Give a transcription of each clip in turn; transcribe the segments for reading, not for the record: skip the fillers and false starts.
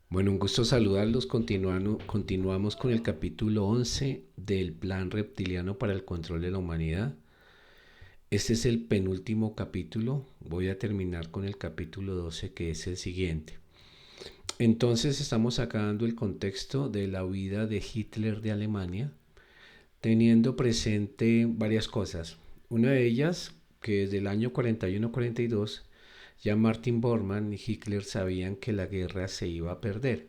Bueno, un gusto saludarlos. Continuamos con el capítulo 11 del Plan Reptiliano para el Control de la Humanidad. Este es el penúltimo capítulo. Voy a terminar con el capítulo 12, que es el siguiente. Entonces estamos sacando el contexto de la huida de Hitler de Alemania, teniendo presente varias cosas. Una de ellas, que desde el año 41-42, ya Martin Bormann y Hitler sabían que la guerra se iba a perder.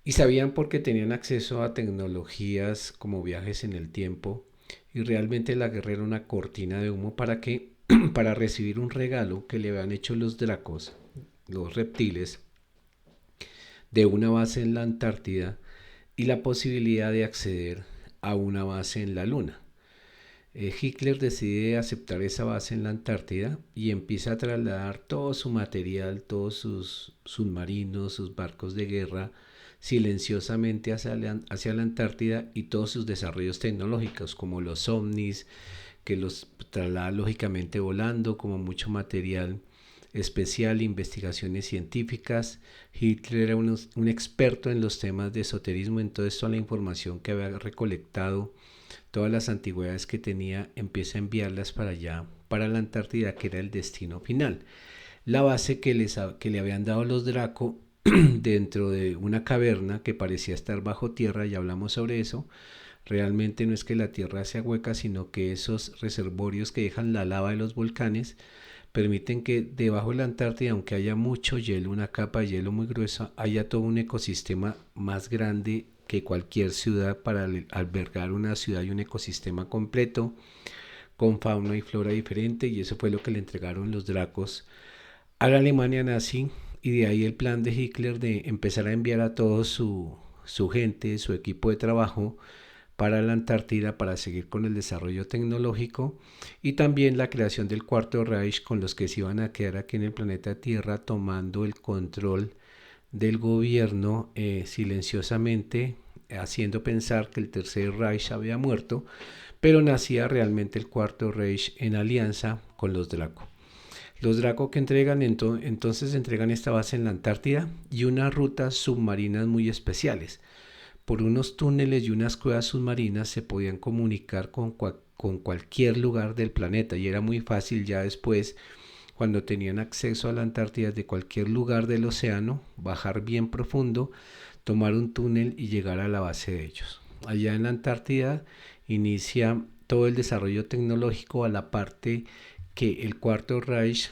Y sabían porque tenían acceso a tecnologías como viajes en el tiempo, y realmente la guerra era una cortina de humo para que para recibir un regalo que le habían hecho los dracos, los reptiles, de una base en la Antártida y la posibilidad de acceder a una base en la Luna. Hitler decide aceptar esa base en la Antártida y empieza a trasladar todo su material, todos sus submarinos, sus barcos de guerra, silenciosamente hacia la Antártida, y todos sus desarrollos tecnológicos, como los ovnis, que los traslada lógicamente volando, como mucho material especial, investigaciones científicas. Hitler era un experto en los temas de esoterismo, entonces toda la información que había recolectado, todas las antigüedades que tenía, empieza a enviarlas para allá, para la Antártida, que era el destino final. La base que le habían dado los Draco dentro de una caverna que parecía estar bajo tierra, ya hablamos sobre eso. Realmente no es que la tierra sea hueca, sino que esos reservorios que dejan la lava de los volcanes permiten que debajo de la Antártida, aunque haya mucho hielo, una capa de hielo muy gruesa, haya todo un ecosistema más grande que cualquier ciudad, para albergar una ciudad y un ecosistema completo, con fauna y flora diferente. Y eso fue lo que le entregaron los Dracos a la Alemania nazi, y de ahí el plan de Hitler de empezar a enviar a todo su gente, su equipo de trabajo, para la Antártida, para seguir con el desarrollo tecnológico, y también la creación del Cuarto Reich, con los que se iban a quedar aquí en el planeta Tierra tomando el control del gobierno, silenciosamente, haciendo pensar que el Tercer Reich había muerto, pero nacía realmente el Cuarto Reich en alianza con los Draco. Los Draco que entregan entonces entregan esta base en la Antártida y unas rutas submarinas muy especiales. Por unos túneles y unas cuevas submarinas se podían comunicar con cualquier lugar del planeta, y era muy fácil ya después, cuando tenían acceso a la Antártida de cualquier lugar del océano, bajar bien profundo, tomar un túnel y llegar a la base de ellos. Allá en la Antártida inicia todo el desarrollo tecnológico, a la parte que el Cuarto Reich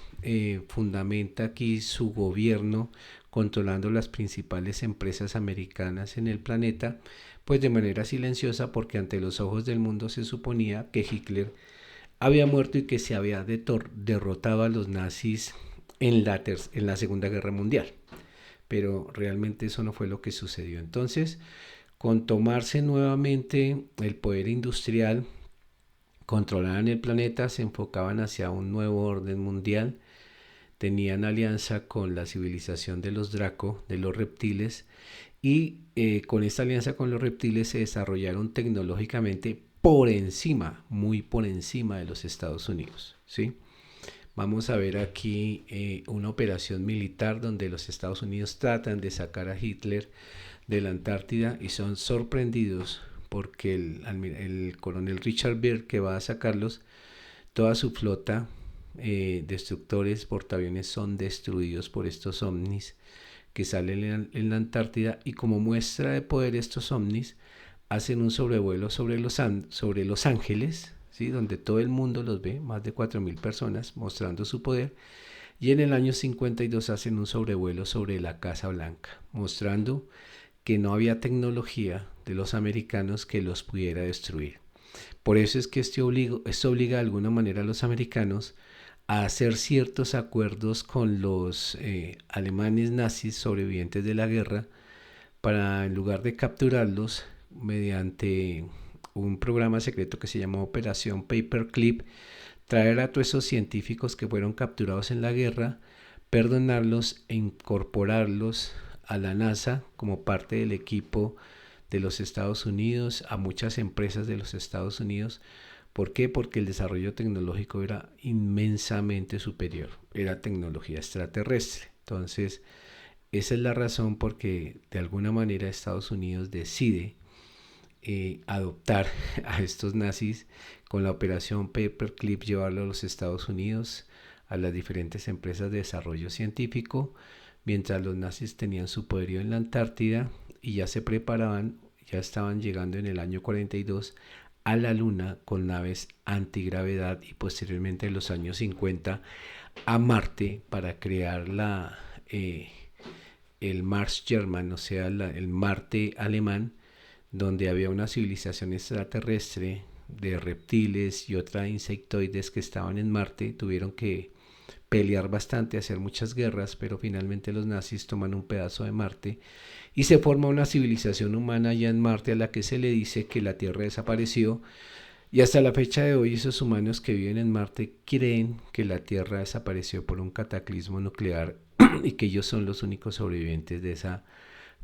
fundamenta aquí su gobierno, controlando las principales empresas americanas en el planeta, pues de manera silenciosa, porque ante los ojos del mundo se suponía que Hitler había muerto y que se había derrotado a los nazis en la Segunda Guerra Mundial. Pero realmente eso no fue lo que sucedió. Entonces, con tomarse nuevamente el poder industrial, controlaban el planeta, se enfocaban hacia un nuevo orden mundial, tenían alianza con la civilización de los Draco, de los reptiles, y con esta alianza con los reptiles se desarrollaron tecnológicamente por encima, muy por encima de los Estados Unidos, ¿sí? Vamos a ver aquí una operación militar donde los Estados Unidos tratan de sacar a Hitler de la Antártida y son sorprendidos porque el coronel Richard Byrd, que va a sacarlos, toda su flota, destructores, portaaviones, son destruidos por estos ovnis que salen en la Antártida, y como muestra de poder estos ovnis hacen un sobrevuelo sobre Los Ángeles, ¿sí? Donde todo el mundo los ve, más de 4.000 personas mostrando su poder, y en el año 52 hacen un sobrevuelo sobre la Casa Blanca, mostrando que no había tecnología de los americanos que los pudiera destruir. Por eso es que esto obliga de alguna manera a los americanos a hacer ciertos acuerdos con los alemanes nazis sobrevivientes de la guerra, para, en lugar de capturarlos mediante un programa secreto que se llama Operación Paperclip, traer a todos esos científicos que fueron capturados en la guerra, perdonarlos e incorporarlos a la NASA como parte del equipo de los Estados Unidos, a muchas empresas de los Estados Unidos. ¿Por qué? Porque el desarrollo tecnológico era inmensamente superior, era tecnología extraterrestre. Entonces, Esa es la razón porque de alguna manera Estados Unidos decide adoptar a estos nazis con la operación Paperclip, llevarlo a los Estados Unidos, a las diferentes empresas de desarrollo científico, mientras los nazis tenían su poderío en la Antártida y ya se preparaban, ya estaban llegando en el año 42 a la Luna con naves antigravedad y posteriormente en los años 50 a Marte para crear el Mars German, o sea, el Marte alemán, donde había una civilización extraterrestre de reptiles y otras insectoides que estaban en Marte. Tuvieron que pelear bastante, hacer muchas guerras, pero finalmente los nazis toman un pedazo de Marte y se forma una civilización humana allá en Marte a la que se le dice que la Tierra desapareció, y hasta la fecha de hoy esos humanos que viven en Marte creen que la Tierra desapareció por un cataclismo nuclear y que ellos son los únicos sobrevivientes de esa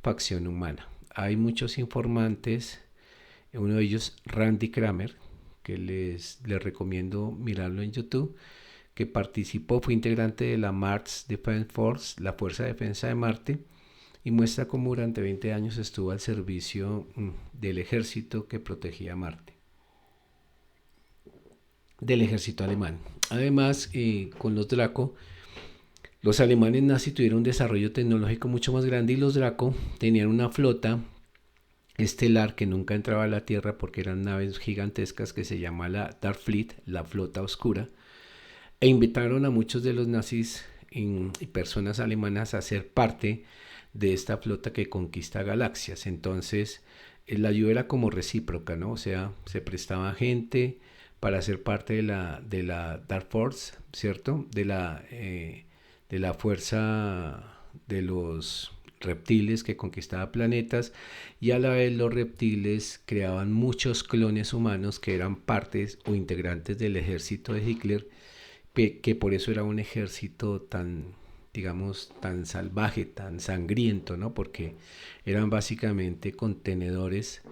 facción humana. Hay muchos informantes, uno de ellos Randy Kramer, que les recomiendo mirarlo en YouTube, que participó, fue integrante de la Mars Defense Force, la Fuerza de Defensa de Marte, y muestra cómo durante 20 años estuvo al servicio del ejército que protegía Marte, del ejército alemán. Además, con los Draco, los alemanes nazis tuvieron un desarrollo tecnológico mucho más grande y los Draco tenían una flota estelar que nunca entraba a la Tierra porque eran naves gigantescas que se llama la Dark Fleet, la flota oscura, e invitaron a muchos de los nazis y personas alemanas a ser parte de esta flota que conquista galaxias. Entonces la ayuda era como recíproca, ¿no? O sea, se prestaba gente para ser parte de la Dark Force, ¿cierto? De la fuerza de los reptiles que conquistaba planetas, y a la vez los reptiles creaban muchos clones humanos que eran partes o integrantes del ejército de Hitler, que por eso era un ejército tan, digamos, tan salvaje, tan sangriento, ¿no? Porque eran básicamente contenedores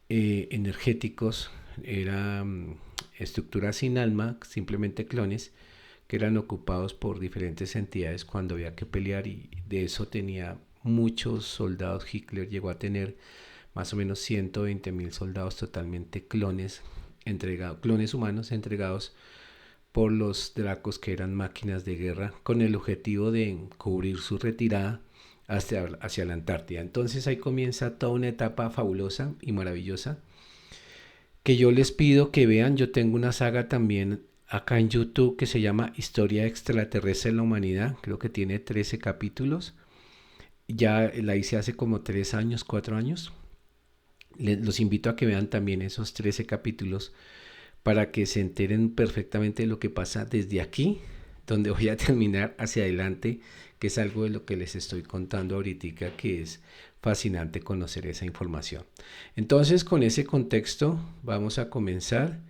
energéticos, eran estructuras sin alma, simplemente clones, que eran ocupados por diferentes entidades cuando había que pelear, y de eso tenía muchos soldados. Hitler llegó a tener más o menos 120.000 soldados totalmente clones, clones humanos entregados por los Dracos, que eran máquinas de guerra, con el objetivo de cubrir su retirada hacia la Antártida. Entonces ahí comienza toda una etapa fabulosa y maravillosa que yo les pido que vean. Yo tengo una saga también acá en YouTube que se llama Historia extraterrestre en la humanidad, creo que tiene 13 capítulos, ya la hice hace como 3 años, 4 años. Los invito a que vean también esos 13 capítulos para que se enteren perfectamente de lo que pasa desde aquí, donde voy a terminar, hacia adelante, que es algo de lo que les estoy contando ahorita, que es fascinante conocer esa información. Entonces, con ese contexto vamos a comenzar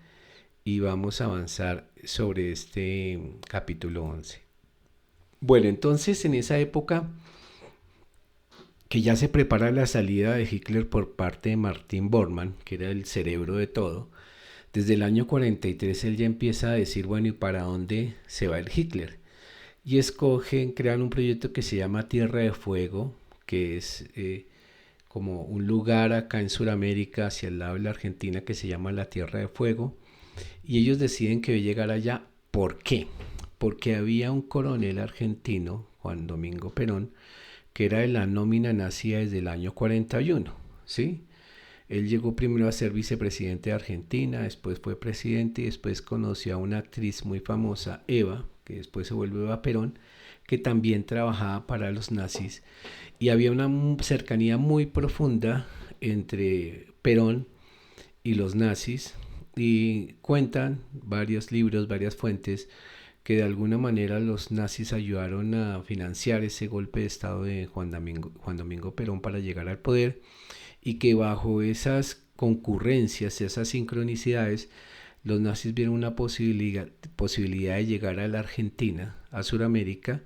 y vamos a avanzar sobre este capítulo 11. Bueno, entonces en esa época que ya se prepara la salida de Hitler por parte de Martin Bormann, que era el cerebro de todo, desde el año 43 él ya empieza a decir, bueno, ¿y para dónde se va el Hitler? Y crean un proyecto que se llama Tierra de Fuego, que es como un lugar acá en Sudamérica, hacia el lado de la Argentina, que se llama la Tierra de Fuego. Y ellos deciden que debe llegar allá. ¿Por qué? Porque había un coronel argentino, Juan Domingo Perón, que era de la nómina nacida desde el año 41, ¿sí? Él llegó primero a ser vicepresidente de Argentina, después fue presidente y después conoció a una actriz muy famosa, Eva, que después se vuelve Eva Perón, que también trabajaba para los nazis, y había una cercanía muy profunda entre Perón y los nazis, y cuentan varios libros, varias fuentes, que de alguna manera los nazis ayudaron a financiar ese golpe de estado de Juan Domingo Perón para llegar al poder, y que bajo esas concurrencias, esas sincronicidades, los nazis vieron una posibilidad de llegar a la Argentina, a Sudamérica,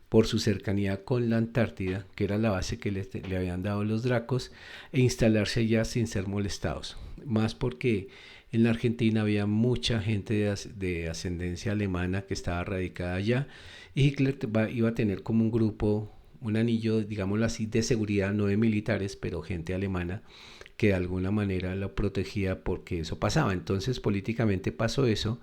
por su cercanía con la Antártida, que era la base que le habían dado los Dracos, e instalarse allá sin ser molestados. Más porque en la Argentina había mucha gente de ascendencia alemana que estaba radicada allá, y Hitler iba a tener como un grupo un anillo, digámoslo así, de seguridad, no de militares, pero gente alemana que de alguna manera lo protegía porque eso pasaba. Entonces políticamente pasó eso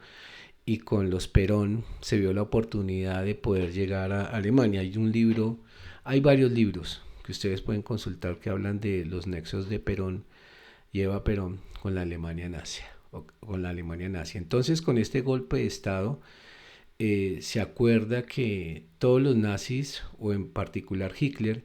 y con los Perón se vio la oportunidad de poder llegar a Alemania. Hay un libro, hay varios libros que ustedes pueden consultar que hablan de los nexos de Perón y Eva Perón con la Alemania nazi. Con la Alemania nazi. Entonces, con este golpe de Estado, se acuerda que todos los nazis, o en particular Hitler,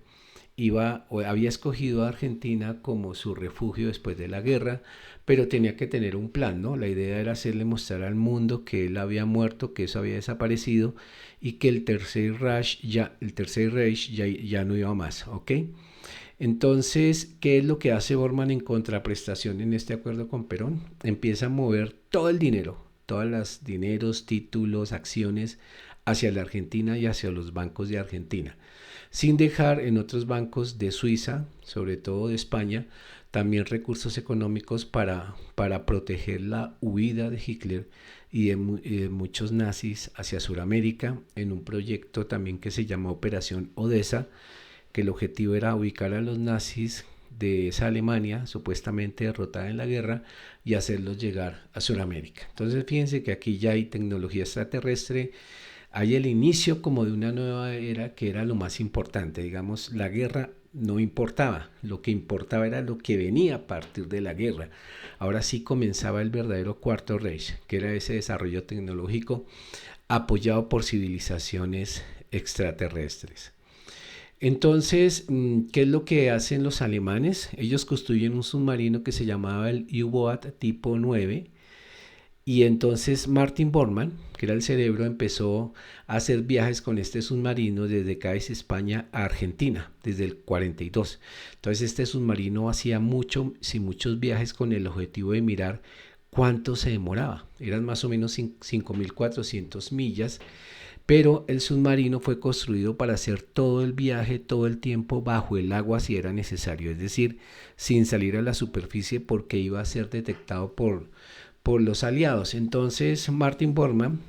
iba o había escogido a Argentina como su refugio después de la guerra, pero tenía que tener un plan, ¿no? La idea era hacerle mostrar al mundo que él había muerto, que eso había desaparecido y que el tercer Reich ya no iba más, ¿ok? Entonces, ¿qué es lo que hace Bormann en contraprestación en este acuerdo con Perón? Empieza a mover todo el dinero, todos los dineros, títulos, acciones hacia la Argentina y hacia los bancos de Argentina, sin dejar en otros bancos de Suiza, sobre todo de España, también recursos económicos para proteger la huida de Hitler y de muchos nazis hacia Sudamérica en un proyecto también que se llama Operación Odessa, que el objetivo era ubicar a los nazis de esa Alemania supuestamente derrotada en la guerra y hacerlos llegar a Sudamérica. Entonces fíjense que aquí ya hay tecnología extraterrestre, hay el inicio como de una nueva era que era lo más importante. Digamos, la guerra no importaba, lo que importaba era lo que venía a partir de la guerra. Ahora sí comenzaba el verdadero Cuarto Reich, que era ese desarrollo tecnológico apoyado por civilizaciones extraterrestres. Entonces, ¿qué es lo que hacen los alemanes? Ellos construyen un submarino que se llamaba el U-Boat tipo 9 y entonces Martin Bormann, que era el cerebro, empezó a hacer viajes con este submarino desde Cádiz, España, a Argentina, desde el 42. Entonces este submarino hacía muchos viajes con el objetivo de mirar cuánto se demoraba. Eran más o menos 5.400 millas, pero el submarino fue construido para hacer todo el viaje, todo el tiempo bajo el agua si era necesario, es decir, sin salir a la superficie porque iba a ser detectado por los aliados. Entonces Martin Bormann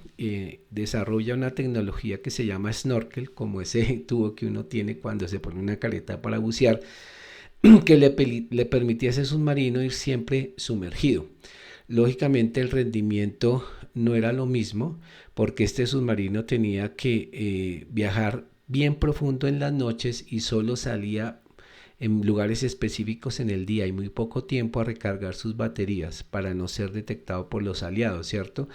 desarrolla una tecnología que se llama snorkel, como ese tubo que uno tiene cuando se pone una careta para bucear, que le permitía a ese submarino ir siempre sumergido. Lógicamente el rendimiento no era lo mismo porque este submarino tenía que viajar bien profundo en las noches y solo salía en lugares específicos en el día y muy poco tiempo a recargar sus baterías para no ser detectado por los aliados, ¿cierto?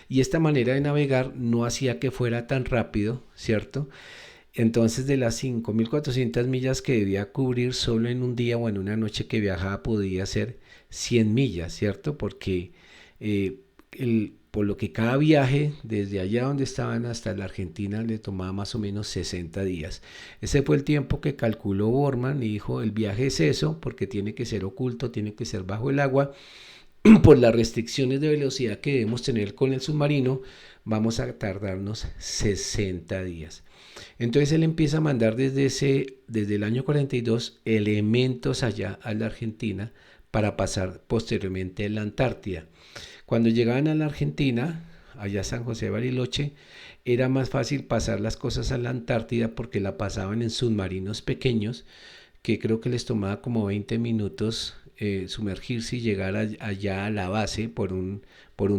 Y esta manera de navegar no hacía que fuera tan rápido, ¿cierto? Entonces de las 5.400 millas que debía cubrir solo en un día o en una noche que viajaba podía ser 100 millas, ¿cierto? Porque por lo que cada viaje desde allá donde estaban hasta la Argentina le tomaba más o menos 60 días. Ese fue el tiempo que calculó Bormann y dijo, el viaje es eso porque tiene que ser oculto, tiene que ser bajo el agua. Por las restricciones de velocidad que debemos tener con el submarino, vamos a tardarnos 60 días. Entonces él empieza a mandar desde el año 42 elementos allá a la Argentina para pasar posteriormente en la Antártida. Cuando llegaban a la Argentina, allá a San José de Bariloche, era más fácil pasar las cosas a la Antártida porque la pasaban en submarinos pequeños que creo que les tomaba como 20 minutos sumergirse y llegar allá a la base por un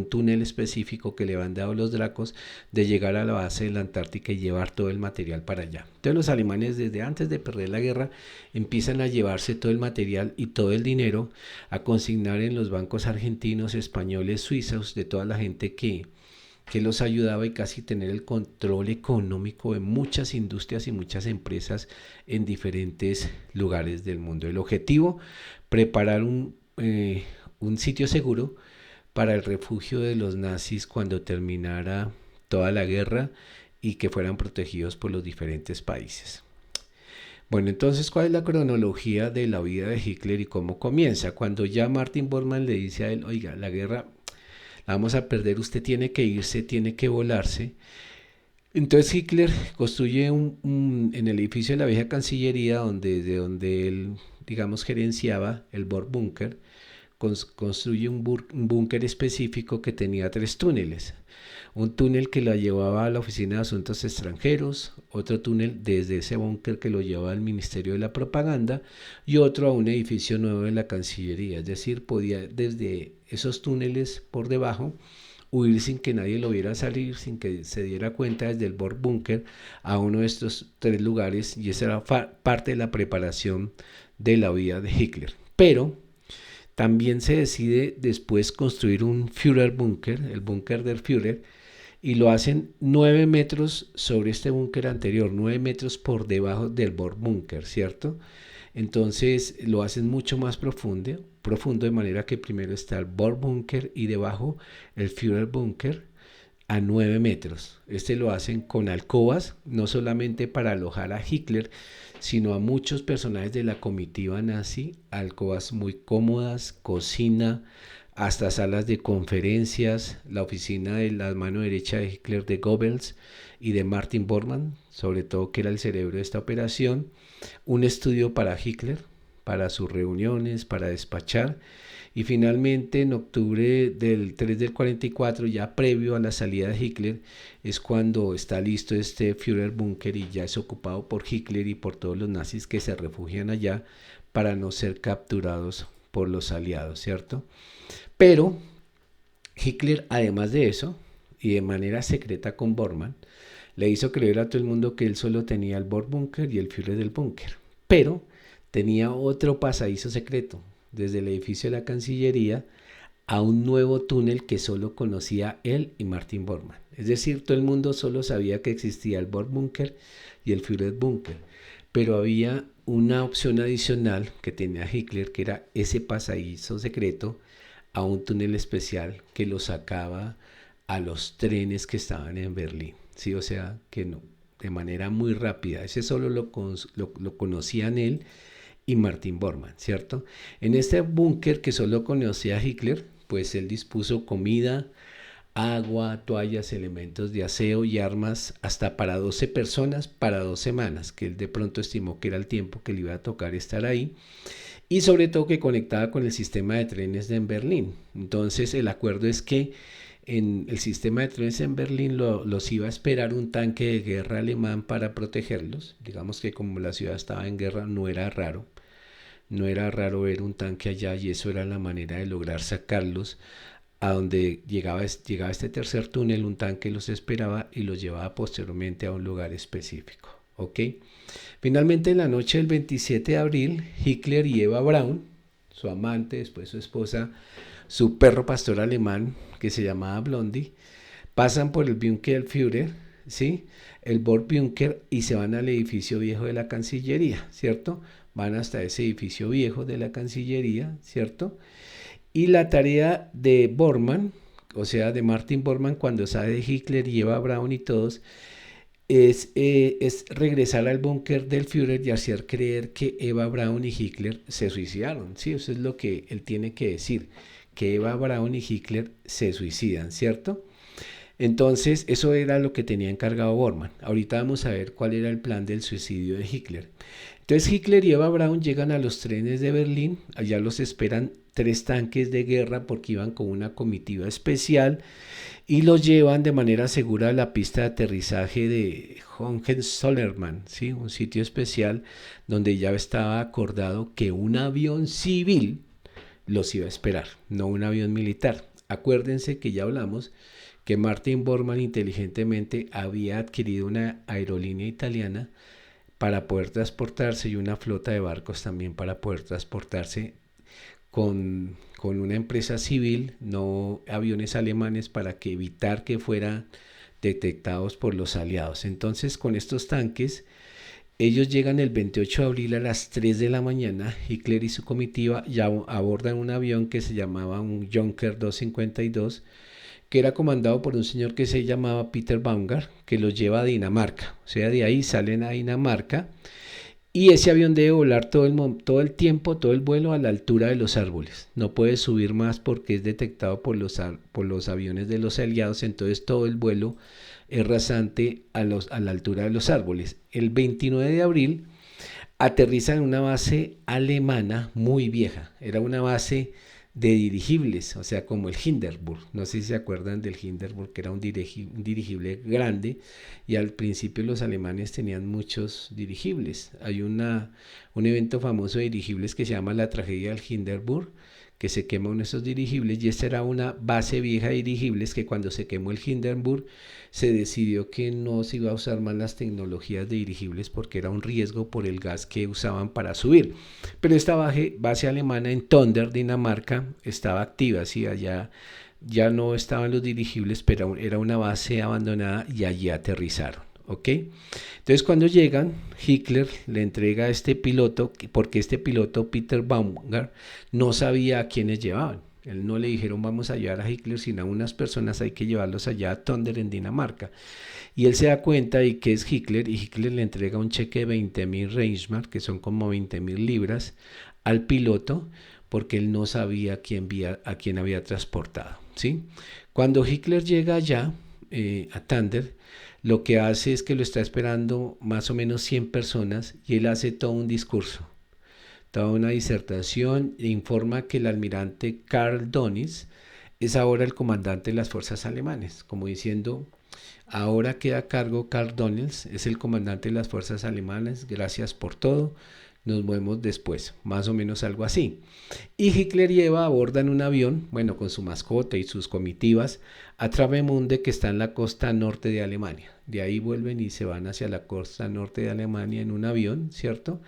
túnel específico que le han dado los Dracos, de llegar a la base de la Antártica y llevar todo el material para allá. Entonces los alemanes desde antes de perder la guerra empiezan a llevarse todo el material y todo el dinero a consignar en los bancos argentinos, españoles, suizos, de toda la gente que los ayudaba y casi tener el control económico de muchas industrias y muchas empresas en diferentes lugares del mundo. El objetivo, preparar un sitio seguro para el refugio de los nazis cuando terminara toda la guerra y que fueran protegidos por los diferentes países. Bueno, entonces, ¿cuál es la cronología de la vida de Hitler y cómo comienza? Cuando ya Martin Bormann le dice a él, oiga, la guerra la vamos a perder, usted tiene que irse, tiene que volarse. Entonces Hitler construye en el edificio de la vieja Cancillería, de donde él, digamos, gerenciaba el Borgbunker, construye un búnker específico que tenía 3 túneles. Un túnel que la llevaba a la Oficina de Asuntos Extranjeros, otro túnel desde ese búnker que lo llevaba al Ministerio de la Propaganda y otro a un edificio nuevo de la Cancillería. Es decir, podía desde esos túneles por debajo huir sin que nadie lo viera salir, sin que se diera cuenta desde el Borg Bunker a uno de estos 3 lugares, y esa era parte de la preparación de la vida de Hitler. Pero también se decide después construir un Führerbunker, el búnker del Führer, y lo hacen 9 metros sobre este búnker anterior, 9 metros por debajo del Borg Bunker, ¿cierto? Entonces lo hacen mucho más profundo, de manera que primero está el Borg Bunker y debajo el Führer Bunker a 9 metros. Este lo hacen con alcobas, no solamente para alojar a Hitler, sino a muchos personajes de la comitiva nazi, alcobas muy cómodas, cocina, hasta salas de conferencias, la oficina de la mano derecha de Hitler, de Goebbels y de Martin Bormann, sobre todo, que era el cerebro de esta operación, un estudio para Hitler, para sus reuniones, para despachar, y finalmente en octubre del 3 del 44, ya previo a la salida de Hitler, es cuando está listo este Führerbunker y ya es ocupado por Hitler y por todos los nazis que se refugian allá para no ser capturados por los aliados, ¿cierto? Pero Hitler, además de eso, y de manera secreta con Bormann, le hizo creer a todo el mundo que él solo tenía el Borg Bunker y el Führer del Búnker. Pero tenía otro pasadizo secreto, desde el edificio de la Cancillería a un nuevo túnel que solo conocía él y Martin Bormann. Es decir, todo el mundo solo sabía que existía el Borg Bunker y el Führer Bunker, pero había una opción adicional que tenía Hitler, que era ese pasadizo secreto a un túnel especial que lo sacaba a los trenes que estaban en Berlín. Sí, o sea, que no, de manera muy rápida. Ese solo lo conocían él y Martin Bormann, ¿cierto? En este búnker que solo conocía Hitler, pues él dispuso comida, agua, toallas, elementos de aseo y armas hasta para 12 personas para 2 semanas, que él de pronto estimó que era el tiempo que le iba a tocar estar ahí, y sobre todo que conectaba con el sistema de trenes de Berlín. Entonces el acuerdo es que en el sistema de trenes en Berlín los iba a esperar un tanque de guerra alemán para protegerlos. Digamos que como la ciudad estaba en guerra, no era raro ver un tanque allá, y eso era la manera de lograr sacarlos a donde llegaba este tercer túnel. Un tanque los esperaba y los llevaba posteriormente a un lugar específico. ¿Ok? Finalmente, en la noche del 27 de abril, Hitler y Eva Braun, su amante, después su esposa, su perro pastor alemán que se llamaba Blondie, pasan por el Bunker del Führer, ¿sí? El Borg Bunker, y se van al edificio viejo de la Cancillería, ¿cierto? Van hasta ese edificio viejo de la Cancillería, ¿cierto? Y la tarea de Bormann, o sea, de Martin Bormann, cuando sale de Hitler y Eva Braun y todos, es regresar al búnker del Führer y hacer creer que Eva Braun y Hitler se suicidaron. Sí, eso es lo que él tiene que decir, que Eva Braun y Hitler se suicidan, ¿cierto? Entonces, eso era lo que tenía encargado Bormann. Ahorita vamos a ver cuál era el plan del suicidio de Hitler. Entonces, Hitler y Eva Braun llegan a los trenes de Berlín. Allá los esperan 3 tanques de guerra porque iban con una comitiva especial, y los llevan de manera segura a la pista de aterrizaje de Hohenzollern, ¿sí? Un sitio especial donde ya estaba acordado que un avión civil los iba a esperar, no un avión militar. Acuérdense que ya hablamos que Martin Bormann inteligentemente había adquirido una aerolínea italiana para poder transportarse, y una flota de barcos también para poder transportarse con una empresa civil, no aviones alemanes, para que evitar que fueran detectados por los aliados. Entonces, con estos tanques, ellos llegan el 28 de abril a las 3 de la mañana. Hitler y su comitiva ya abordan un avión que se llamaba un Junker 252, que era comandado por un señor que se llamaba Peter Baumgart, que los lleva a Dinamarca. O sea, de ahí salen a Dinamarca, y ese avión debe volar todo el tiempo, todo el vuelo, a la altura de los árboles. No puede subir más porque es detectado por los aviones de los aliados. Entonces todo el vuelo es rasante a la altura de los árboles. El 29 de abril aterriza en una base alemana muy vieja. Era una base de dirigibles, o sea, como el Hindenburg. No sé si se acuerdan del Hindenburg, que era un dirigible grande, y al principio los alemanes tenían muchos dirigibles. Hay un evento famoso de dirigibles que se llama la tragedia del Hindenburg, que se quema uno de esos dirigibles, y esta era una base vieja de dirigibles que cuando se quemó el Hindenburg se decidió que no se iba a usar más las tecnologías de dirigibles porque era un riesgo por el gas que usaban para subir. Pero esta base alemana en Tonder, Dinamarca, estaba activa, ¿sí? Allá ya no estaban los dirigibles, pero era una base abandonada y allí aterrizaron. ¿Ok? Entonces cuando llegan, Hitler le entrega a este piloto, porque este piloto, Peter Baumgart, no sabía a quiénes llevaban. Él no le dijeron vamos a llevar a Hitler, sino a unas personas hay que llevarlos allá a Tonder en Dinamarca. Y él se da cuenta de que es Hitler y Hitler le entrega un cheque de 20.000 Reichsmark, que son como 20.000 libras, al piloto porque él no sabía a quién había transportado. ¿Sí? Cuando Hitler llega allá, a Tonder, lo que hace es que lo está esperando más o menos 100 personas y él hace todo un discurso, toda una disertación e informa que el almirante Karl Dönitz es ahora el comandante de las fuerzas alemanes, como diciendo, ahora queda a cargo Karl Dönitz, es el comandante de las fuerzas alemanas, gracias por todo, nos vemos después, más o menos algo así. Y Hitler lleva a bordo en un avión, bueno, con su mascota y sus comitivas, a Travemünde, que está en la costa norte de Alemania. De ahí vuelven y se van hacia la costa norte de Alemania en un avión, ¿cierto?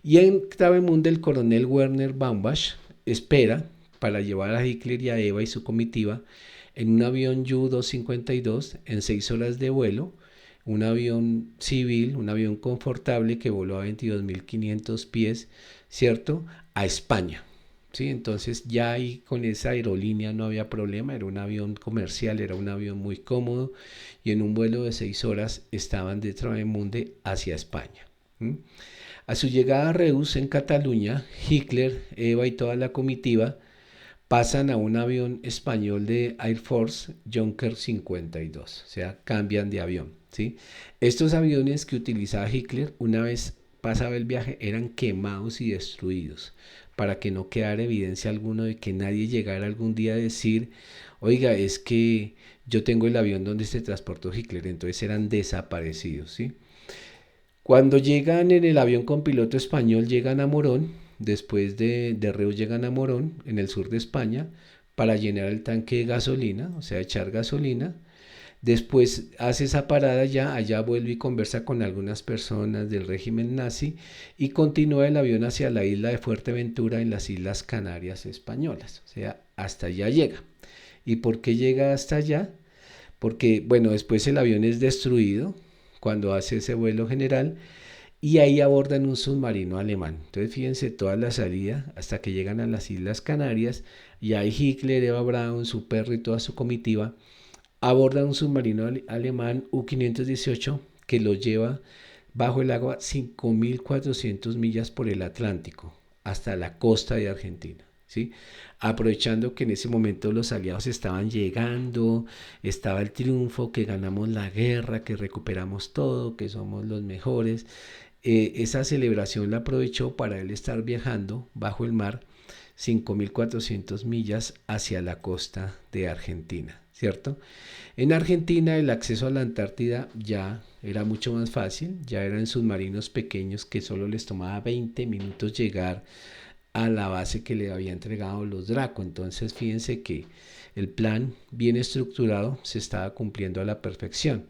Y en Travemünde el coronel Werner Baumbach espera para llevar a Hitler y a Eva y su comitiva en un avión Ju-252 en 6 horas de vuelo, un avión civil, un avión confortable que voló a 22.500 pies, ¿cierto? A España. ¿Sí? Entonces ya ahí con esa aerolínea no había problema, era un avión comercial, era un avión muy cómodo y en un vuelo de 6 horas estaban de Travemünde hacia España. ¿Mm? A su llegada a Reus, en Cataluña, Hitler, Eva y toda la comitiva pasan a un avión español de Air Force Junker 52, o sea, cambian de avión. ¿Sí? Estos aviones que utilizaba Hitler, una vez pasaba el viaje, eran quemados y destruidos para que no quedara evidencia alguna de que nadie llegara algún día a decir, oiga, es que yo tengo el avión donde se transportó Hitler, entonces eran desaparecidos. ¿Sí? Cuando llegan en el avión con piloto español, llegan a Morón, después de Reus llegan a Morón, en el sur de España, para llenar el tanque de gasolina, o sea, echar gasolina. Después hace esa parada ya, allá vuelve y conversa con algunas personas del régimen nazi y continúa el avión hacia la isla de Fuerteventura en las Islas Canarias españolas, o sea, hasta allá llega. ¿Y por qué llega hasta allá? Porque, bueno, después el avión es destruido cuando hace ese vuelo general y ahí abordan un submarino alemán. Entonces fíjense toda la salida hasta que llegan a las Islas Canarias y ahí Hitler, Eva Braun, su perro y toda su comitiva abordan un submarino alemán U-518 que lo lleva bajo el agua 5.400 millas por el Atlántico hasta la costa de Argentina. ¿Sí? Aprovechando que en ese momento los aliados estaban llegando, estaba el triunfo, que ganamos la guerra, que recuperamos todo, que somos los mejores. Esa celebración la aprovechó para él estar viajando bajo el mar 5.400 millas hacia la costa de Argentina, ¿cierto? En Argentina el acceso a la Antártida ya era mucho más fácil, ya eran submarinos pequeños que solo les tomaba 20 minutos llegar a la base que le había entregado los Draco. Entonces fíjense que el plan bien estructurado se estaba cumpliendo a la perfección.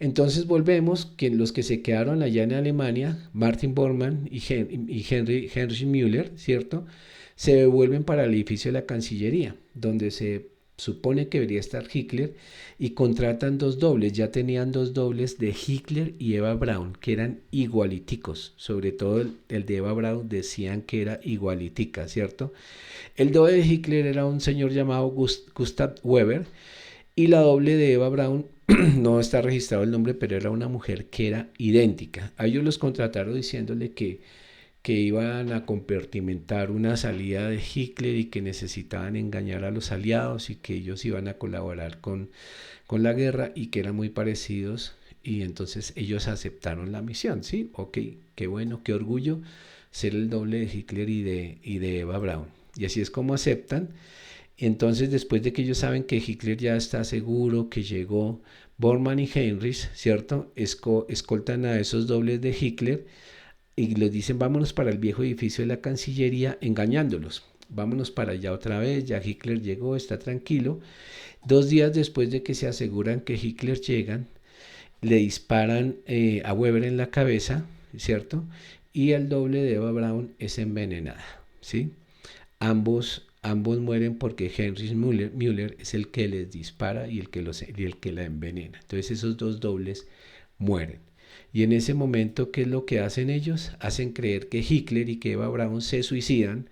Entonces volvemos que los que se quedaron allá en Alemania, Martin Bormann y Henry Müller, ¿cierto? Se devuelven para el edificio de la Cancillería, donde se supone que debería estar Hitler, y contratan dos dobles. Ya tenían dos dobles de Hitler y Eva Braun, que eran igualiticos. Sobre todo el de Eva Braun decían que era igualitica, ¿cierto? El doble de Hitler era un señor llamado Gustav Weber, y la doble de Eva Braun no está registrado el nombre, pero era una mujer que era idéntica. A ellos los contrataron diciéndole que iban a compartimentar una salida de Hitler y que necesitaban engañar a los aliados y que ellos iban a colaborar con la guerra y que eran muy parecidos, y entonces ellos aceptaron la misión. Sí, ok, qué bueno, qué orgullo ser el doble de Hitler y de Eva Braun. Y así es como aceptan. Entonces, después de que ellos saben que Hitler ya está seguro, que llegó Bormann y Heinrich, ¿cierto? Escoltan a esos dobles de Hitler y les dicen vámonos para el viejo edificio de la Cancillería, engañándolos. Vámonos para allá otra vez, ya Hitler llegó, está tranquilo. 2 días después de que se aseguran que Hitler llegan, le disparan a Weber en la cabeza, ¿cierto? Y el doble de Eva Braun es envenenada, ¿sí? Ambos mueren porque Heinrich Müller es el que les dispara y el que la envenena. Entonces esos dos dobles mueren. Y en ese momento, ¿qué es lo que hacen ellos? Hacen creer que Hitler y que Eva Braun se suicidan,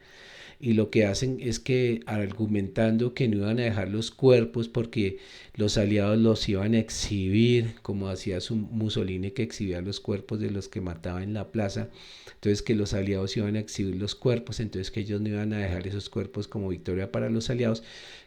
y lo que hacen es que argumentando que no iban a dejar los cuerpos porque los aliados los iban a exhibir, como hacía su Mussolini, que exhibía los cuerpos de los que mataba en la plaza, entonces que los aliados iban a exhibir los cuerpos, entonces que ellos no iban a dejar esos cuerpos como victoria para los aliados,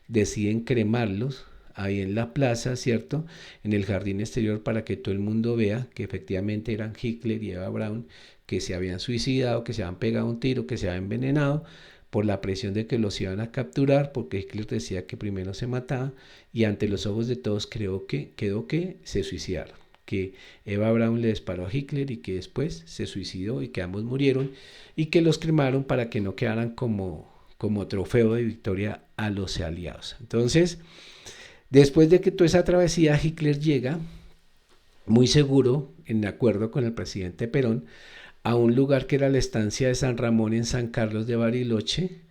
deciden cremarlos ahí en la plaza, ¿cierto? En el jardín exterior, para que todo el mundo vea que efectivamente eran Hitler y Eva Braun, que se habían suicidado, que se habían pegado un tiro, que se habían envenenado por la presión de que los iban a capturar, porque Hitler decía que primero se mataba, y ante los ojos de todos quedó que se suicidaron, que Eva Braun le disparó a Hitler y que después se suicidó y que ambos murieron y que los cremaron para que no quedaran como trofeo de victoria a los aliados. Entonces, después de que toda esa travesía, Hitler llega muy seguro, en acuerdo con el presidente Perón, a un lugar que era la estancia de San Ramón en San Carlos de Bariloche.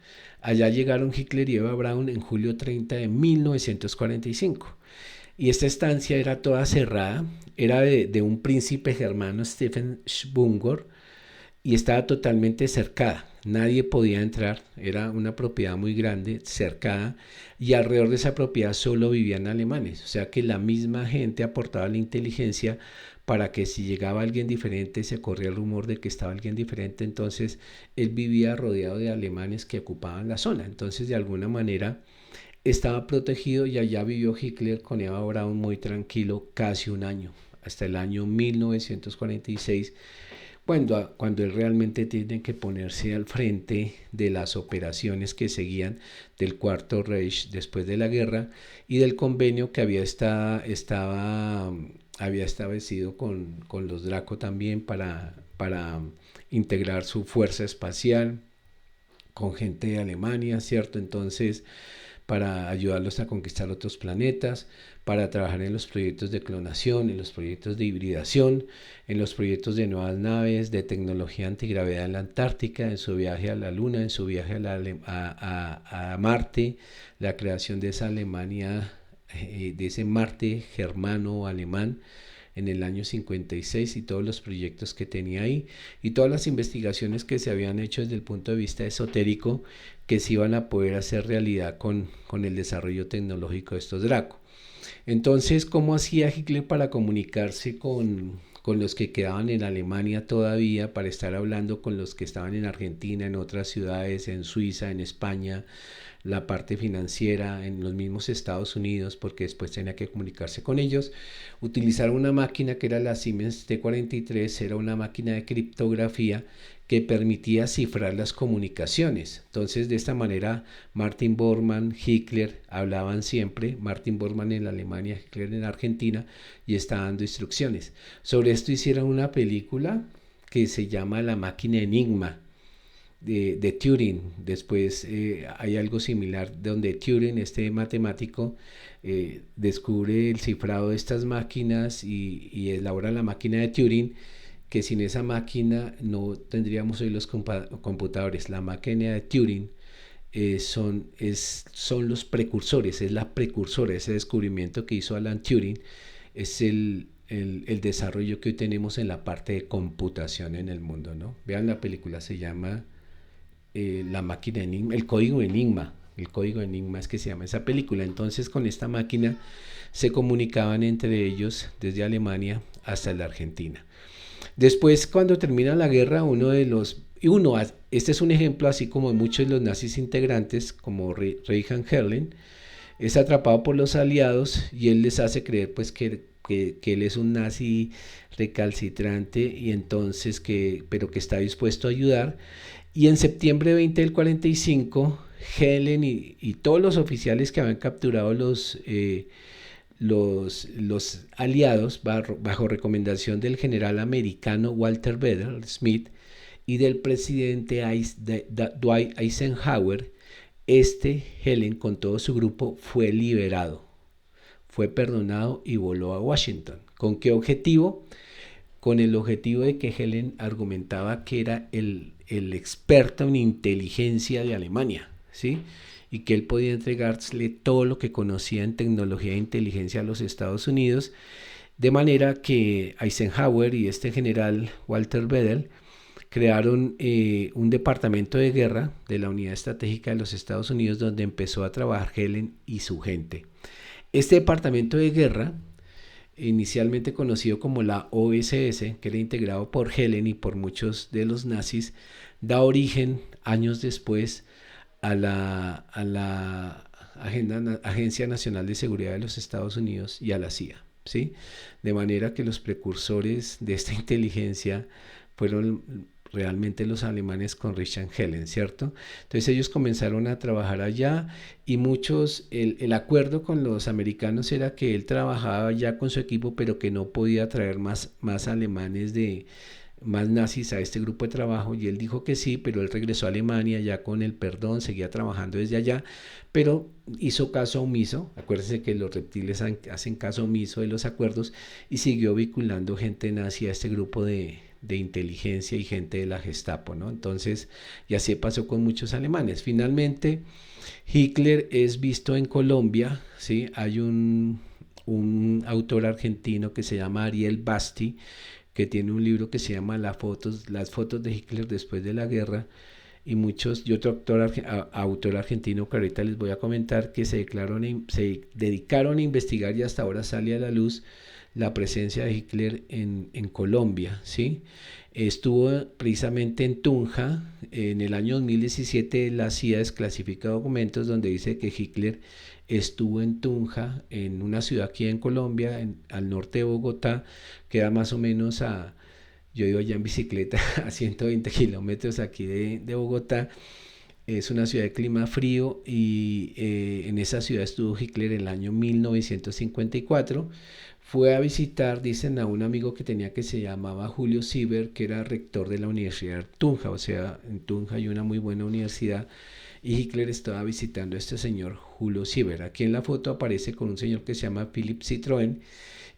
Allá llegaron Hitler y Eva Braun en julio 30 de 1945. Y esta estancia era toda cerrada, era de un príncipe germano, Stephen Schwungor, y estaba totalmente cercada. Nadie podía entrar, era una propiedad muy grande, cercada, y alrededor de esa propiedad solo vivían alemanes. O sea que la misma gente aportaba la inteligencia para que si llegaba alguien diferente, se corría el rumor de que estaba alguien diferente, entonces él vivía rodeado de alemanes que ocupaban la zona. Entonces, de alguna manera, estaba protegido y allá vivió Hitler con Eva Braun muy tranquilo casi un año, hasta el año 1946, cuando él realmente tiene que ponerse al frente de las operaciones que seguían del Cuarto Reich después de la guerra y del convenio que había establecido con los Draco también para integrar su fuerza espacial con gente de Alemania, ¿cierto? Entonces, para ayudarlos a conquistar otros planetas, para trabajar en los proyectos de clonación, en los proyectos de hibridación, en los proyectos de nuevas naves, de tecnología antigravedad en la Antártica, en su viaje a la Luna, en su viaje a Marte, la creación de esa Alemania, de ese Marte germano-alemán en el año 56 y todos los proyectos que tenía ahí y todas las investigaciones que se habían hecho desde el punto de vista esotérico que se iban a poder hacer realidad con el desarrollo tecnológico de estos Draco. Entonces, ¿cómo hacía Hitler para comunicarse con los que quedaban en Alemania todavía, para estar hablando con los que estaban en Argentina, en otras ciudades, en Suiza, en España, la parte financiera, en los mismos Estados Unidos, porque después tenía que comunicarse con ellos? Utilizaron una máquina que era la Siemens T43, era una máquina de criptografía que permitía cifrar las comunicaciones. Entonces, de esta manera, Martin Bormann, Hitler hablaban siempre, Martin Bormann en Alemania, Hitler en Argentina, y estaba dando instrucciones. Sobre esto hicieron una película que se llama La máquina Enigma, de Turing. Después hay algo similar donde Turing, este matemático, descubre el cifrado de estas máquinas y elabora la máquina de Turing, que sin esa máquina no tendríamos hoy los computadores. La máquina de Turing son los precursores, es la precursora, ese descubrimiento que hizo Alan Turing, es el desarrollo que hoy tenemos en la parte de computación en el mundo, ¿no? Vean la película, se llama La máquina Enigma, el código Enigma. El código Enigma es que se llama esa película. Entonces, con esta máquina se comunicaban entre ellos desde Alemania hasta la Argentina. Después, cuando termina la guerra, este es un ejemplo, así como muchos de los nazis integrantes, como Reinhard Herrmann, es atrapado por los aliados y él les hace creer pues que él es un nazi recalcitrante y entonces pero que está dispuesto a ayudar, Y en septiembre 20 del 45, Helen y todos los oficiales que habían capturado los aliados bajo recomendación del general americano Walter Bedell Smith y del presidente Dwight Eisenhower, Helen con todo su grupo fue liberado, fue perdonado y voló a Washington. ¿Con qué objetivo? Con el objetivo de que Helen argumentaba que era el experto en inteligencia de Alemania, ¿sí? Y que él podía entregarle todo lo que conocía en tecnología e inteligencia a los Estados Unidos, de manera que Eisenhower y este general Walter Bedell crearon un departamento de guerra de la Unidad Estratégica de los Estados Unidos donde empezó a trabajar Helen y su gente. Este departamento de guerra, inicialmente conocido como la OSS, que era integrado por Helen y por muchos de los nazis, da origen años después a la Agencia Nacional de Seguridad de los Estados Unidos y a la CIA, ¿sí? De manera que los precursores de esta inteligencia fueron realmente los alemanes con Richard Hellen, ¿cierto? Entonces ellos comenzaron a trabajar allá y el acuerdo con los americanos era que él trabajaba ya con su equipo, pero que no podía traer más alemanes más nazis a este grupo de trabajo, y él dijo que sí, pero él regresó a Alemania ya con el perdón, seguía trabajando desde allá, pero hizo caso omiso. Acuérdense que los reptiles hacen caso omiso de los acuerdos, y siguió vinculando gente nazi a este grupo de inteligencia y gente de la Gestapo, ¿no? Entonces, y así pasó con muchos alemanes. Finalmente, Hitler es visto en Colombia, ¿sí? Hay un autor argentino que se llama Ariel Basti, que tiene un libro que se llama Las fotos de Hitler después de la guerra, y otro autor argentino que ahorita les voy a comentar, que se dedicaron a investigar, y hasta ahora sale a la luz la presencia de Hitler en Colombia, ¿sí? Estuvo precisamente en Tunja. En el año 2017 la CIA desclasifica documentos donde dice que Hitler estuvo en Tunja, en una ciudad aquí en Colombia, al norte de Bogotá, queda más o menos yo iba allá en bicicleta a 120 kilómetros aquí de Bogotá. Es una ciudad de clima frío, y en esa ciudad estuvo Hitler en el año 1954. Fue a visitar, dicen, a un amigo que tenía que se llamaba Julio Sieber, que era rector de la Universidad de Tunja. O sea, en Tunja hay una muy buena universidad, y Hitler estaba visitando a este señor Julio Sieber. Aquí en la foto aparece con un señor que se llama Philipp Citroën,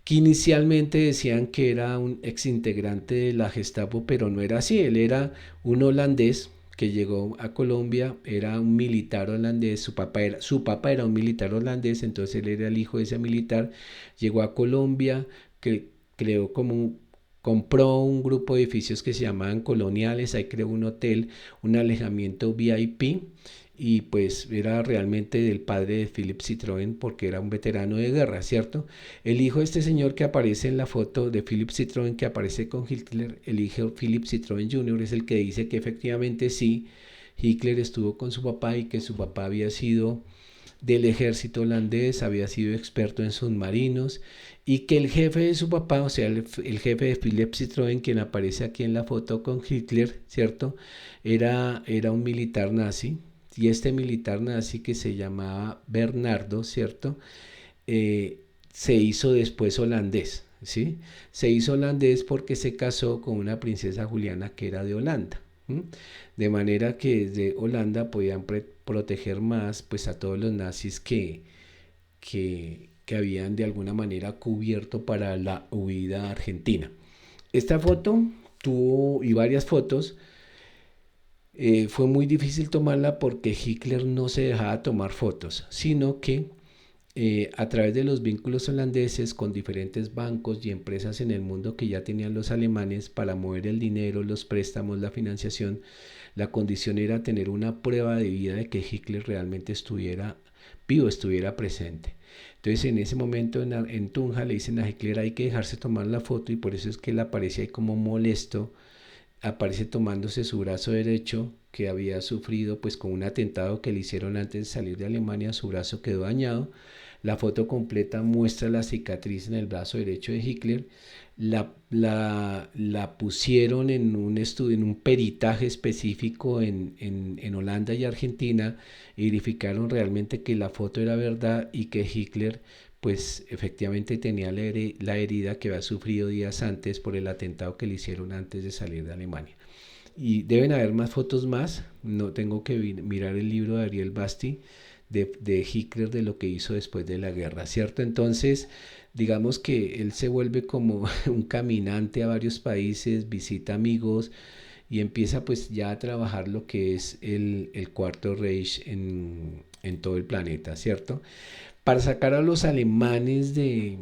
que inicialmente decían que era un exintegrante de la Gestapo, pero no era así. Él era un holandés que llegó a Colombia, era un militar holandés, su papá era un militar holandés, entonces él era el hijo de ese militar. Llegó a Colombia, que creó compró un grupo de edificios que se llamaban coloniales, ahí creó un hotel, un alojamiento VIP, y pues era realmente del padre de Philipp Citroën, porque era un veterano de guerra, ¿cierto? El hijo de este señor que aparece en la foto de Philipp Citroën, que aparece con Hitler, el hijo Philipp Citroën Jr., es el que dice que efectivamente sí, Hitler estuvo con su papá, y que su papá había sido del ejército holandés, había sido experto en submarinos, y que el jefe de su papá, o sea, el jefe de Philipp Citroën, quien aparece aquí en la foto con Hitler, ¿cierto? Era un militar nazi, y este militar nazi, que se llamaba Bernardo, ¿cierto? Eh, Se hizo después holandés, ¿sí? Se hizo holandés porque se casó con una princesa Juliana que era de Holanda. ¿M? De manera que desde Holanda podían proteger más, pues, a todos los nazis que habían de alguna manera cubierto para la huida argentina. Esta foto y varias fotos, fue muy difícil tomarla porque Hitler no se dejaba tomar fotos, sino que a través de los vínculos holandeses con diferentes bancos y empresas en el mundo que ya tenían los alemanes para mover el dinero, los préstamos, la financiación, la condición era tener una prueba de vida de que Hitler realmente estuviera vivo, estuviera presente. Entonces, en ese momento en Tunja le dicen a Hitler: hay que dejarse tomar la foto, y por eso es que él aparece ahí como molesto, aparece tomándose su brazo derecho, que había sufrido pues con un atentado que le hicieron antes de salir de Alemania. Su brazo quedó dañado. La foto completa muestra la cicatriz en el brazo derecho de Hitler. La pusieron en un estudio, en un peritaje específico en Holanda y Argentina, y verificaron realmente que la foto era verdad y que Hitler pues efectivamente tenía la herida que había sufrido días antes por el atentado que le hicieron antes de salir de Alemania. Y deben haber más fotos más, no tengo que mirar el libro de Ariel Basti de Hitler, de lo que hizo después de la guerra, ¿cierto? Entonces, digamos que él se vuelve como un caminante a varios países, visita amigos y empieza pues ya a trabajar lo que es el Cuarto Reich en todo el planeta, ¿cierto? Para sacar a los alemanes de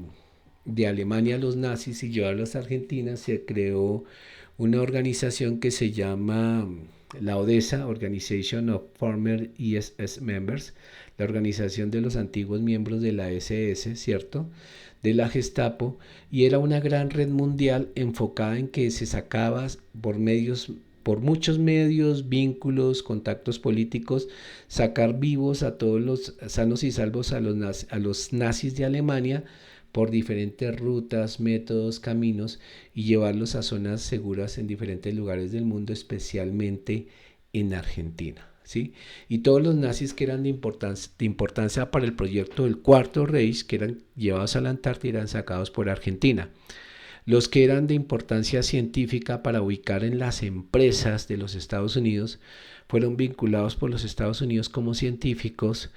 Alemania, a los nazis, y llevarlos a Argentina, se creó una organización que se llama la ODESA, Organization of Former ISS Members, la organización de los antiguos miembros de la SS, ¿cierto? De la Gestapo, y era una gran red mundial enfocada en que se sacaba por muchos medios, vínculos, contactos políticos, sacar vivos a todos los sanos y salvos a los nazis de Alemania por diferentes rutas, métodos, caminos, y llevarlos a zonas seguras en diferentes lugares del mundo, especialmente en Argentina. ¿Sí? Y todos los nazis que eran de importancia para el proyecto del Cuarto Reich, que eran llevados a la Antártida, eran sacados por Argentina. Los que eran de importancia científica para ubicar en las empresas de los Estados Unidos fueron vinculados por los Estados Unidos como científicos,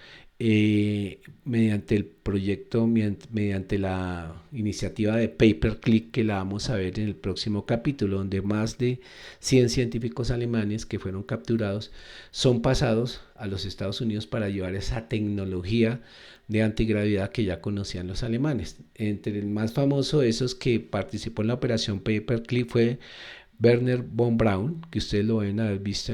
mediante el proyecto, mediante la iniciativa de Paperclip, que la vamos a ver en el próximo capítulo, donde más de 100 científicos alemanes que fueron capturados son pasados a los Estados Unidos para llevar esa tecnología de antigravedad que ya conocían los alemanes. Entre el más famoso de esos que participó en la operación Paperclip fue Werner von Braun, que ustedes lo deben haber visto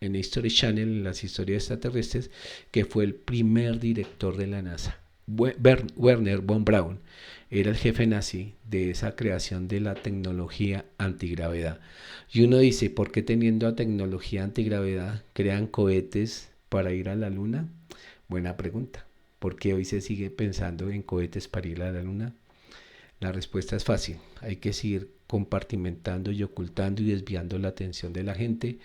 en History Channel, en las historias extraterrestres, que fue el primer director de la NASA. Werner von Braun era el jefe nazi de esa creación de la tecnología antigravedad. Y uno dice, ¿por qué teniendo a tecnología antigravedad crean cohetes para ir a la luna? Buena pregunta. ¿Por qué hoy se sigue pensando en cohetes para ir a la luna? La respuesta es fácil. Hay que seguir compartimentando y ocultando y desviando la atención de la gente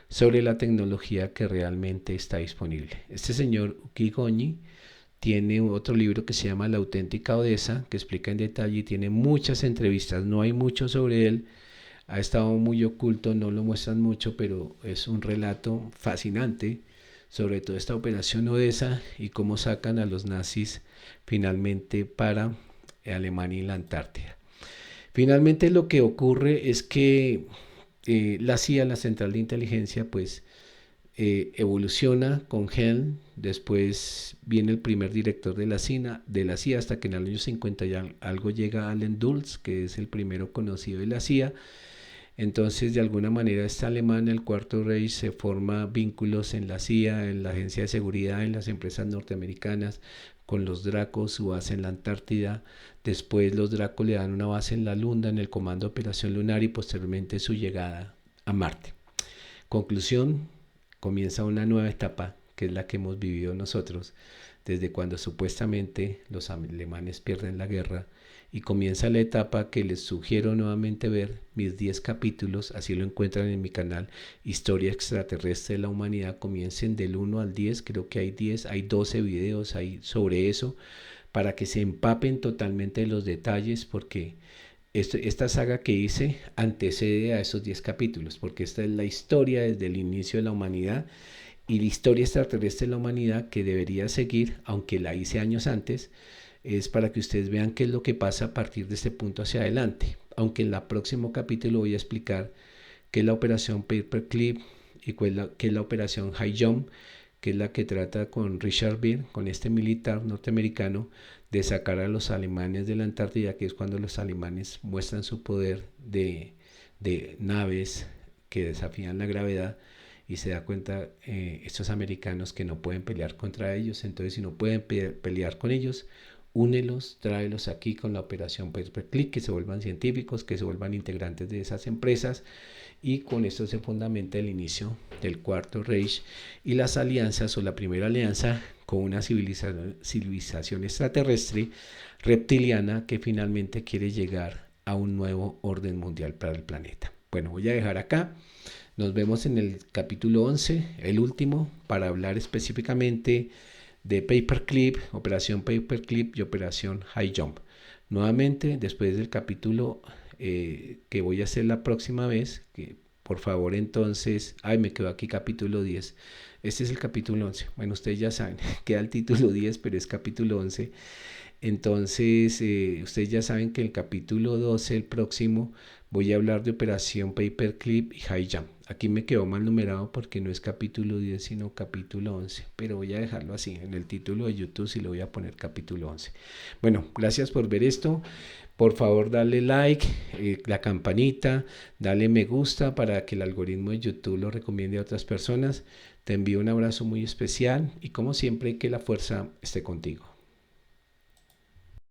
sobre la tecnología que realmente está disponible. Este señor Ukigoñi tiene otro libro que se llama La auténtica Odessa, que explica en detalle y tiene muchas entrevistas. No hay mucho sobre él, ha estado muy oculto, no lo muestran mucho, pero es un relato fascinante sobre toda esta operación Odessa y cómo sacan a los nazis finalmente para Alemania y la Antártida. Finalmente lo que ocurre es que la CIA, la Central de Inteligencia, pues evoluciona con Helm. Después viene el primer director de la CIA, hasta que en el año 50 ya algo llega Allen Dulles, que es el primero conocido de la CIA. Entonces, de alguna manera, esta alemana, el Cuarto Reich, se forma vínculos en la CIA, en la Agencia de Seguridad, en las empresas norteamericanas, con los Dracos, su base en la Antártida. Después los Dracos le dan una base en la Luna, en el Comando de Operación Lunar, y posteriormente su llegada a Marte. Conclusión, comienza una nueva etapa, que es la que hemos vivido nosotros, desde cuando supuestamente los alemanes pierden la guerra, y comienza la etapa que les sugiero nuevamente ver mis 10 capítulos, así lo encuentran en mi canal, Historia Extraterrestre de la Humanidad. Comiencen del 1 al 10, creo que hay 10, hay 12 videos ahí sobre eso, para que se empapen totalmente de los detalles, porque esta saga que hice antecede a esos 10 capítulos, porque esta es la historia desde el inicio de la humanidad, y la historia extraterrestre de la humanidad que debería seguir, aunque la hice años antes, es para que ustedes vean qué es lo que pasa a partir de este punto hacia adelante. Aunque en el próximo capítulo voy a explicar qué es la operación Paperclip y qué es la operación High Jump, que es la que trata con Richard Beer, con este militar norteamericano, de sacar a los alemanes de la Antártida, que es cuando los alemanes muestran su poder de naves que desafían la gravedad, y se da cuenta estos americanos que no pueden pelear contra ellos. Entonces, si no pueden pelear con ellos, únelos, tráelos aquí con la operación Pay Per Click, que se vuelvan científicos, que se vuelvan integrantes de esas empresas, y con esto se fundamenta el inicio del Cuarto Reich y las alianzas, o la primera alianza con una civilización extraterrestre reptiliana que finalmente quiere llegar a un nuevo orden mundial para el planeta. Bueno, voy a dejar acá. Nos vemos en el capítulo 11, el último, para hablar específicamente de Paperclip, Operación Paperclip y Operación High Jump. Nuevamente, después del capítulo que voy a hacer la próxima vez, que por favor entonces, me quedó aquí capítulo 10. Este es el capítulo 11. Bueno, ustedes ya saben, queda el título 10, pero es capítulo 11. Entonces, ustedes ya saben que el capítulo 12, el próximo, voy a hablar de Operación Paperclip y High Jump. Aquí me quedó mal numerado porque no es capítulo 10, sino capítulo 11. Pero voy a dejarlo así. En el título de YouTube sí le voy a poner capítulo 11. Bueno, gracias por ver esto. Por favor, dale like, la campanita, dale me gusta para que el algoritmo de YouTube lo recomiende a otras personas. Te envío un abrazo muy especial y como siempre, que la fuerza esté contigo.